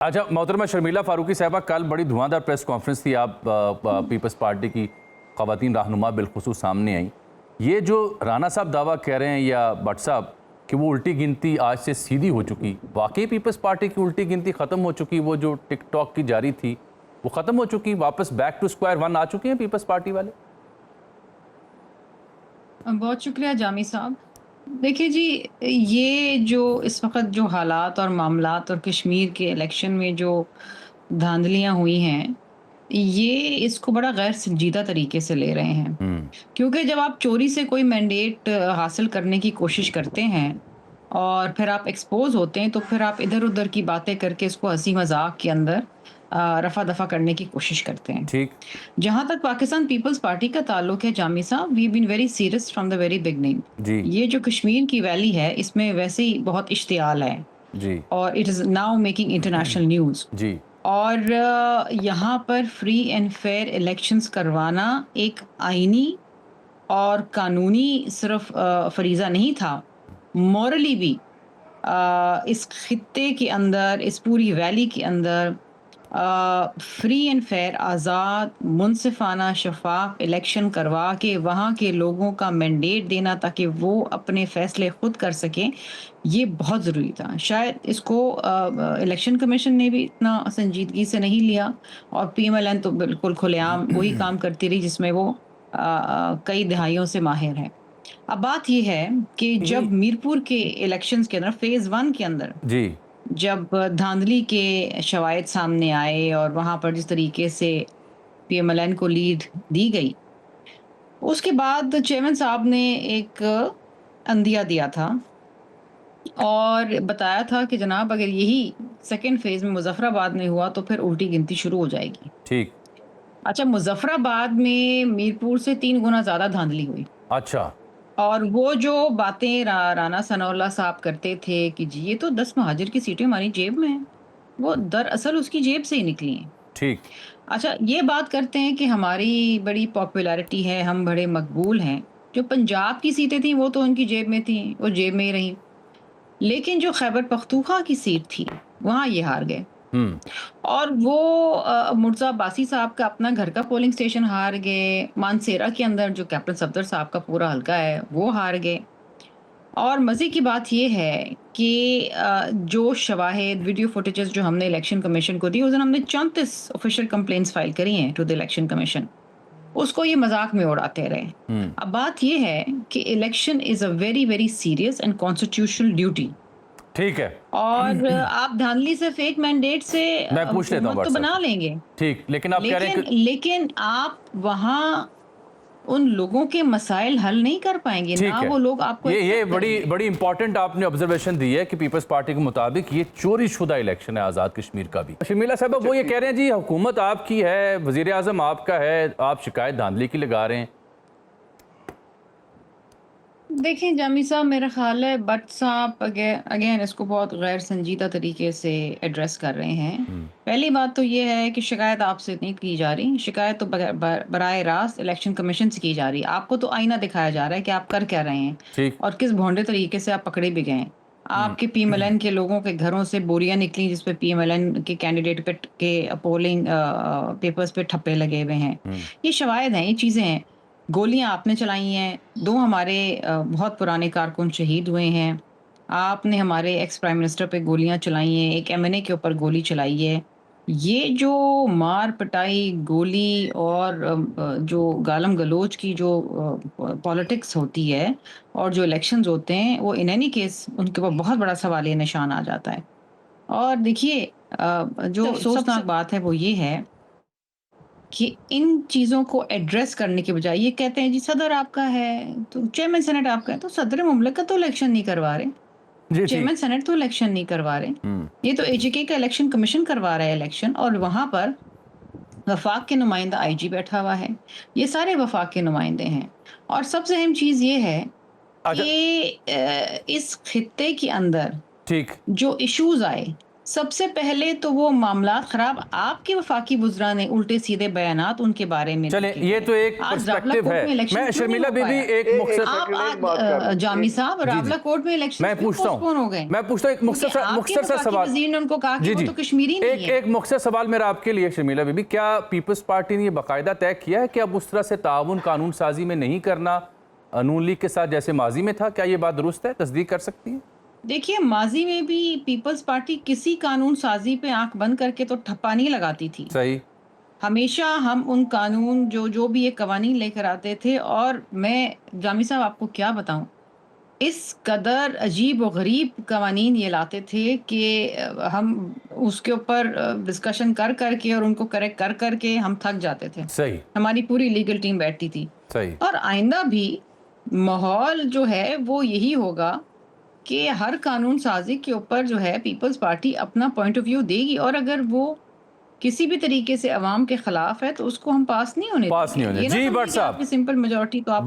अच्छा मोहतरमा शर्मिला फारूकी साहबा, कल बड़ी धुआंधार प्रेस कॉन्फ्रेंस थी, आप पीपल्स पार्टी की ख़वातीन रहनुमा बिलखुसूस सामने आई। ये जो राना साहब दावा कह रहे हैं या भट्ट साहब कि वो उल्टी गिनती आज से सीधी हो चुकी, वाकई पीपल्स पार्टी की उल्टी गिनती ख़त्म हो चुकी? वो जो टिकटॉक की जारी थी वो ख़त्म हो चुकी, वापस बैक टू स्क्वायर वन आ चुके हैं पीपल्स पार्टी वाले? बहुत शुक्रिया जामी साहब। देखिए जी, ये जो इस वक़्त जो हालात और मामलात और कश्मीर के इलेक्शन में जो धांधलियाँ हुई हैं, ये इसको बड़ा गैर संजीदा तरीके से ले रहे हैं। क्योंकि जब आप चोरी से कोई मैंडेट हासिल करने की कोशिश करते हैं और फिर आप एक्सपोज़ होते हैं, तो फिर आप इधर-उधर की बातें करके इसको हँसी-मज़ाक के अंदर रफ़ा-दफ़ा करने की कोशिश करते हैं। ठीक। जहाँ तक पाकिस्तान पीपल्स पार्टी का ताल्लुक है जामी साहब, we been very serious from the very beginning. जी। ये जो कश्मीर की वैली है, इसमें वैसे ही बहुत इश्तियाल है जी। और it is now making international news. जी। और यहाँ पर फ्री एंड फेयर इलेक्शंस करवाना एक आईनी और कानूनी सिर्फ फरीज़ा नहीं था, मॉरली भी इस खित्ते के अंदर, इस पूरी वैली के अंदर फ्री एंड फेयर, आज़ाद, मुनसिफाना, शफ़ाफ इलेक्शन करवा के वहाँ के लोगों का मैंडेट देना ताकि वो अपने फ़ैसले खुद कर सकें, ये बहुत ज़रूरी था। शायद इसको इलेक्शन कमीशन ने भी इतना संजीदगी से नहीं लिया और पीएमएलएन तो बिल्कुल खुलेआम वही काम करती रही जिसमें वो कई दहाइयों से माहिर है। अब बात ये है कि ये जब मीरपुर के इलेक्शंस के अंदर फ़ेज़ 1 के अंदर जी। जब धांधली के शवाहिद सामने आए और वहाँ पर जिस तरीके से पीएमएलएन को लीड दी गई, उसके बाद चेयरमैन साहब ने एक अंदिया दिया था और बताया था कि जनाब अगर यही सेकंड फेज़ में मुज़फ़्फ़राबाद में हुआ तो फिर उल्टी गिनती शुरू हो जाएगी। ठीक। अच्छा, मुज़फ़्फ़राबाद में मीरपुर से 3 गुना ज़्यादा धांधली हुई अच्छा। और वो जो बातें राना सनाउल्लाह साहब करते थे कि जी ये तो 10 महाजिर की सीटें हमारी जेब में हैं, वो दरअसल उसकी जेब से ही निकली हैं। ठीक। अच्छा, ये बात करते हैं कि हमारी बड़ी पॉपुलैरिटी है, हम बड़े मकबूल हैं। जो पंजाब की सीटें थी वो तो उनकी जेब में थी, वो जेब में ही रहीं। लेकिन जो खैबर पख्तूनख्वा की सीट थी, वहाँ ये हार गए। हम्म। और वो मुर्ज़ा अब्बासी साहब का अपना घर का पोलिंग स्टेशन हार गए, मानसेरा के अंदर जो कैप्टन सफदर साहब का पूरा हलका है, वो हार गए। और मज़े की बात ये है कि जो शवाहिद, वीडियो फुटेजेस जो हमने इलेक्शन कमीशन को दी, उस दिन हमने 34 ऑफिशियल कंप्लेंट्स फाइल करी हैं टू द इलेक्शन कमीशन। उसको ये मज़ाक में उड़ाते रहे। हम्म। अब बात ये है कि election is a very, very serious and constitutional duty ठीक है। और आप धांधली से, फेक मैंडेट से मैं पूछ लेता हूँ हुकूमत तो भट्ट साहब बना से। लेंगे। ठीक, लेकिन आप कह रहे हैं लेकिन कि लेकिन आप वहाँ उन लोगों के मसाइल हल नहीं कर पाएँगे, ठीक ना है। वो लोग आपको ये एक्सेप्ट बड़ी करेंगे। बड़ी इंपॉर्टेंट आपने ऑब्जर्वेशन दी है कि पीपल्स पार्टी के मुताबिक ये चोरी शुदा इलेक्शन है आज़ाद कश्मीर का भी। शर्मिला साहब वो ये कह रहे हैं जी हुकूमत आपकी है, वजीर आज़म आपका है, आप शिकायत धांधली की लगा रहे हैं। देखिए जामी साहब, मेरा ख़्याल है भट्ट साहब अगेन इसको बहुत गैर संजीदा तरीके से एड्रेस कर रहे हैं। पहली बात तो ये है कि शिकायत आपसे नहीं की जा रही, शिकायत तो बराह रास्त इलेक्शन कमीशन से की जा रही है। आपको तो आईना दिखाया जा रहा है कि आप कर क्या रहे हैं ठीक। और किस भोंडे तरीके से आप पकड़े भी गए हैं। आपके पीएमएलएन के लोगों के घरों से बोरियां निकली जिस पे पीएमएलएन के कैंडिडेट पे के पोलिंग पेपर्स पे ठप्पे लगे हुए हैं। ये शवाहिद हैं, ये चीज़ें हैं। गोलियाँ आपने चलाई हैं, 2 हमारे बहुत पुराने कारकुन शहीद हुए हैं। आपने हमारे एक्स प्राइम मिनिस्टर पे गोलियाँ चलाई हैं, एक एमएनए के ऊपर गोली चलाई है। ये जो मार-पिटाई, गोली और जो गालम-गलोच की जो पॉलिटिक्स होती है और जो इलेक्शंस होते हैं, वो इन एनी केस उनके ऊपर बहुत बड़ा सवालिया निशान आ जाता है। और देखिए जो अफ़सोसनाक बात है वो ये है कि इन चीज़ों को एड्रेस करने के बजाय ये कहते हैं जी सदर आपका है, तो चेयरमैन सेनेट आपका है, तो सदर मुमलिकत तो इलेक्शन नहीं करवा रहे, जी। ठीक। चेयरमैन सेनेट तो इलेक्शन नहीं करवा रहे। हम्म। ये तो एजीके का इलेक्शन कमीशन करवा रहा है इलेक्शन और वहाँ पर वफाक के नुमाइंदा आईजी बैठा हुआ है। ये सारे वफाक के नुमाइंदे हैं और सबसे अहम चीज़ ये है अच्छा। कि इस खित्ते के अंदर ठीक। जो इश्यूज़ आए सबसे पहले तो वो मामलात खराब आपके वफाकी वुज़रा ने उल्टे सीधे बयानात उनके बारे में चले लिखे ये हैं। तो एक आज रावला पर्सपेक्टिव कोर्ट में है। इलेक्शन मैं क्यों नहीं शर्मिला हो बीबी पाया? एक मुख्तर आप सेकंड, एक आज बात कर लो। जामी साहब रावला कोर्ट में इलेक्शन मैं क्यों पूछता पोस्टपोन हो गए? हूँ, मैं पूछता हूँ एक क्योंकि मुख्तर आपके सा वफाकी सवाल। वज़ीर ने उनको कहा कि जी वो जी तो कश्मीरी नहीं है। एक मुख्तर सवाल मेरा आपके लिए शर्मिला बीबी, क्या पीपल्स पार्टी ने ये बाकायदा तय किया है कि अब उस तरह से ताउन कानून साजी में नहीं करना नून लीग के साथ जैसे माजी में था? क्या ये बात दुरुस्त है, तस्दीक कर सकती है? देखिए, माजी में भी पीपल्स पार्टी किसी कानून साजी पे आंख बंद करके तो ठप्पा नहीं लगाती थी। सही। हमेशा हम उन कानून जो भी ये कवानीन लेकर आते थे, और मैं जामी साहब आपको क्या बताऊं, इस कदर अजीब और गरीब कवानीन ये लाते थे कि हम उसके ऊपर डिस्कशन कर करके और उनको करेक्ट कर करके हम थक जाते थे। सही हमारी पूरी लीगल टीम बैठती थी। सही। और आइंदा भी माहौल जो है वो यही होगा कि हर कानून साजी के ऊपर जो है पीपल्स पार्टी अपना पॉइंट ऑफ व्यू देगी, और अगर वो किसी भी तरीके से अवाम के खिलाफ है तो उसको हम पास नहीं होने पास नहीं होने। ये ना जी समझिए भट्ट कि साहब। आपकी सिंपल मेजॉरिटी तो आप